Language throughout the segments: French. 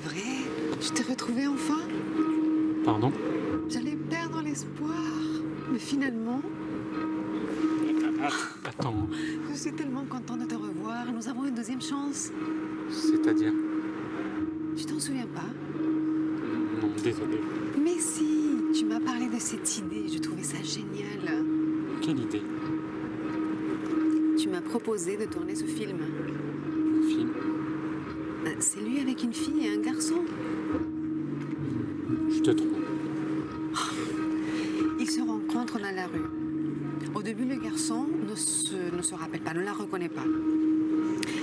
vrai, je t'ai retrouvé enfin. Pardon? J'allais perdre l'espoir, mais finalement, Attends, je suis tellement contente de te revoir. Nous avons une deuxième chance. c'est-à-dire? Tu t'en souviens pas? Non, désolé. Mais si, tu m'as parlé de cette idée, je trouvais ça génial. Quelle idée? Tu m'as proposé de tourner ce film. Le film? C'est lui avec une fille et un garçon. Je te trompe. Ils se rencontrent dans la rue. Au début, le garçon ne se rappelle pas, ne la reconnaît pas.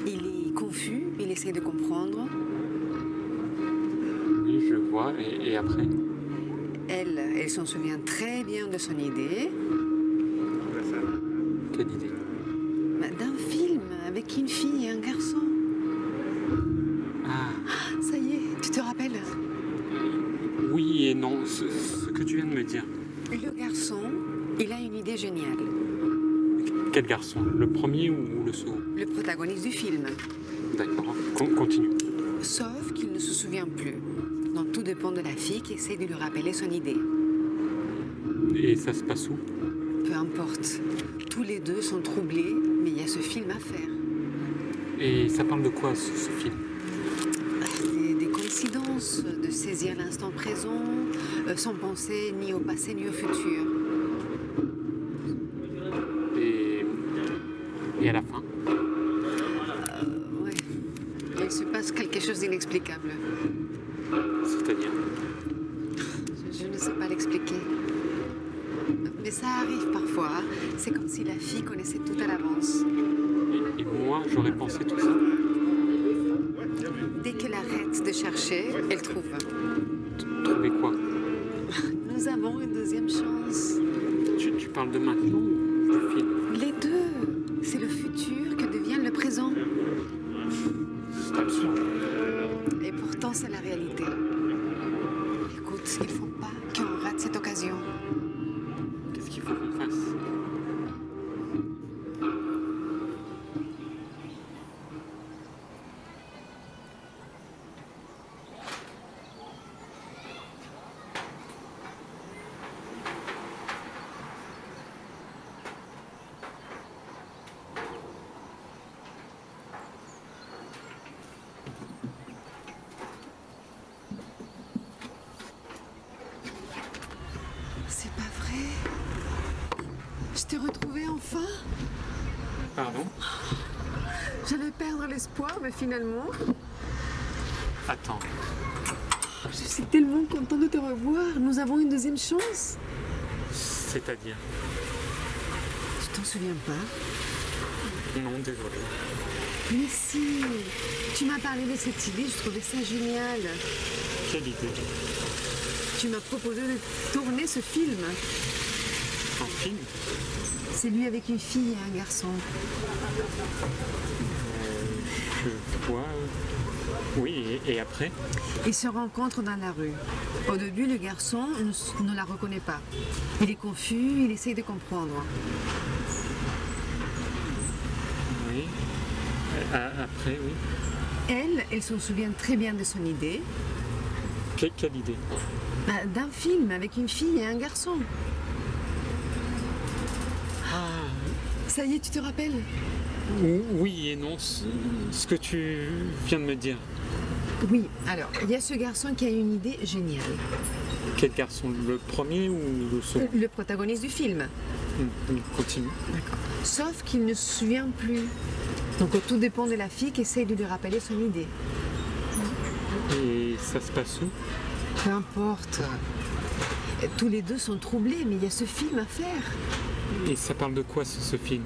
Il est confus, il essaie de comprendre. Oui, je vois. Et après? Elle s'en souvient très bien de son idée. Quelle idée? D'un film avec une fille et un garçon. Ah, Ça y est, tu te rappelles? oui et non, ce que tu viens de me dire. Le garçon, il a une idée géniale. Quel garçon? Le premier ou le second? Le protagoniste du film. D'accord, continue. Sauf qu'il ne se souvient plus. Donc tout dépend de la fille qui essaie de lui rappeler son idée. Et ça se passe où? Peu importe. Tous les deux sont troublés, mais il y a ce film à faire. Et ça parle de quoi, ce film? Des coïncidences, de saisir l'instant présent, sans penser ni au passé ni au futur. Et à la fin? Ouais. Il se passe quelque chose d'inexplicable. C'est-à-dire? Je ne sais pas l'expliquer. Mais ça arrive parfois. C'est comme si la fille connaissait tout à l'avance. Et moi, j'aurais pensé tout ça. Dès qu'elle arrête de chercher, elle trouve. Trouver quoi? Nous avons une deuxième chance. Tu parles de maintenant ou du film? Les deux. C'est le futur que devient le présent. C'est absurde. Et pourtant, c'est la réalité. Écoute, il ne faut pas qu'on rate cette occasion. Qu'est-ce qu'il faut qu'on fasse? C'est pas vrai. Je t'ai retrouvé enfin. Pardon? J'allais perdre l'espoir, mais finalement, Attends. je suis tellement contente de te revoir. Nous avons une deuxième chance. C'est-à-dire? Tu t'en souviens pas? Non, désolé. Mais si, tu m'as parlé de cette idée, je trouvais ça génial. Quelle idée? Tu m'as proposé de tourner ce film. Un film? C'est lui avec une fille et un garçon. Je vois. Oui, et après? Ils se rencontrent dans la rue. Au début, le garçon ne la reconnaît pas. Il est confus, il essaye de comprendre. Oui. Après, oui. Elle s'en souvient très bien de son idée. Quelle idée? D'un film avec une fille et un garçon. Ah, Ça y est, tu te rappelles? oui et non, ce que tu viens de me dire. Oui, alors, il y a ce garçon qui a une idée géniale. Quel garçon? Le premier ou le second? Le protagoniste du film. Continue. Sauf qu'il ne se souvient plus. Donc tout dépend de la fille qui essaye de lui rappeler son idée. Et ça se passe où? Peu importe. Tous les deux sont troublés, mais il y a ce film à faire. Et ça parle de quoi, ce film?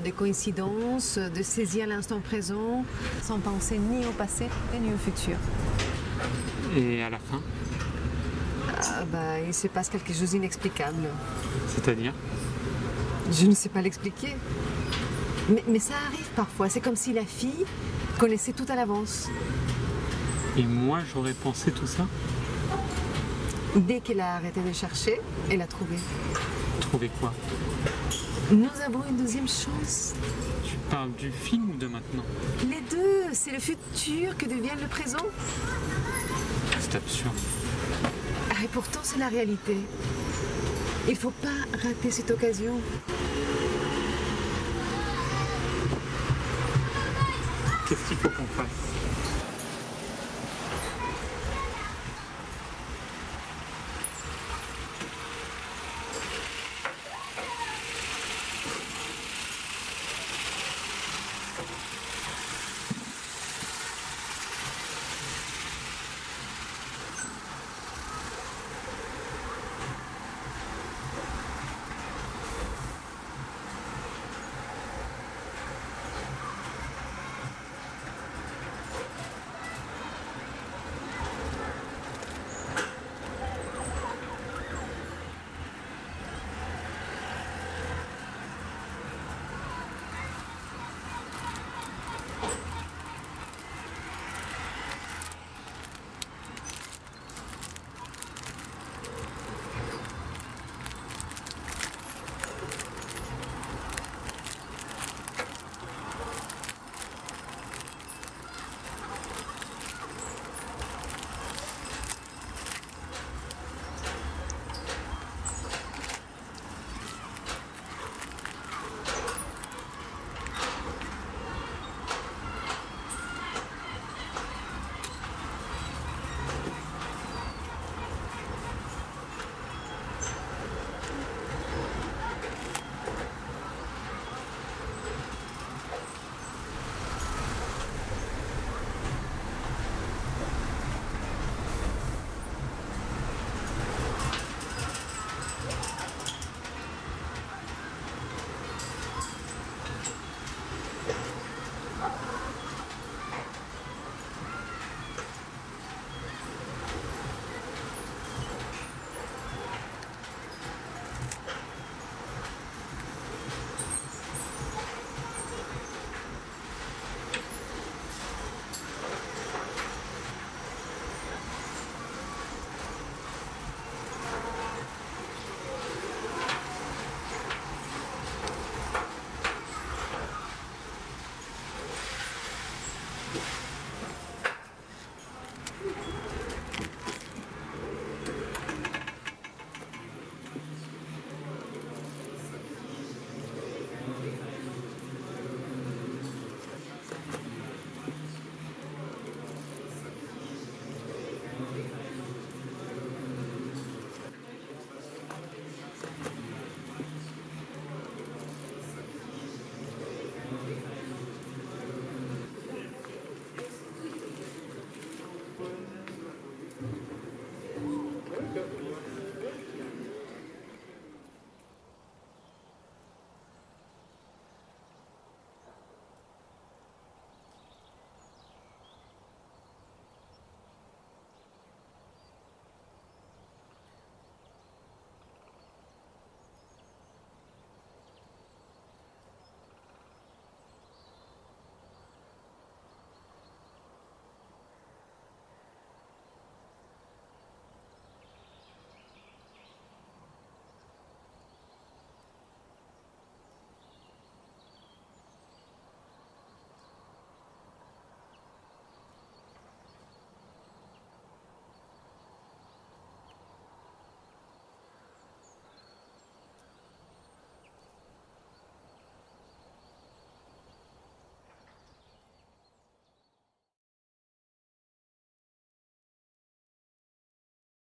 Des coïncidences, de saisir l'instant présent, sans penser ni au passé ni au futur. Et à la fin? Il se passe quelque chose d'inexplicable. C'est-à-dire? Je ne sais pas l'expliquer. Mais ça arrive parfois. C'est comme si la fille connaissait tout à l'avance. Et moi, j'aurais pensé tout ça? Dès qu'elle a arrêté de chercher, elle a trouvé. Trouver quoi? Nous avons une deuxième chance. Tu parles du film ou de maintenant? Les deux, c'est le futur que devient le présent. C'est absurde. Ah, et pourtant, c'est la réalité. Il faut pas rater cette occasion. Qu'est-ce qu'il faut qu'on fasse?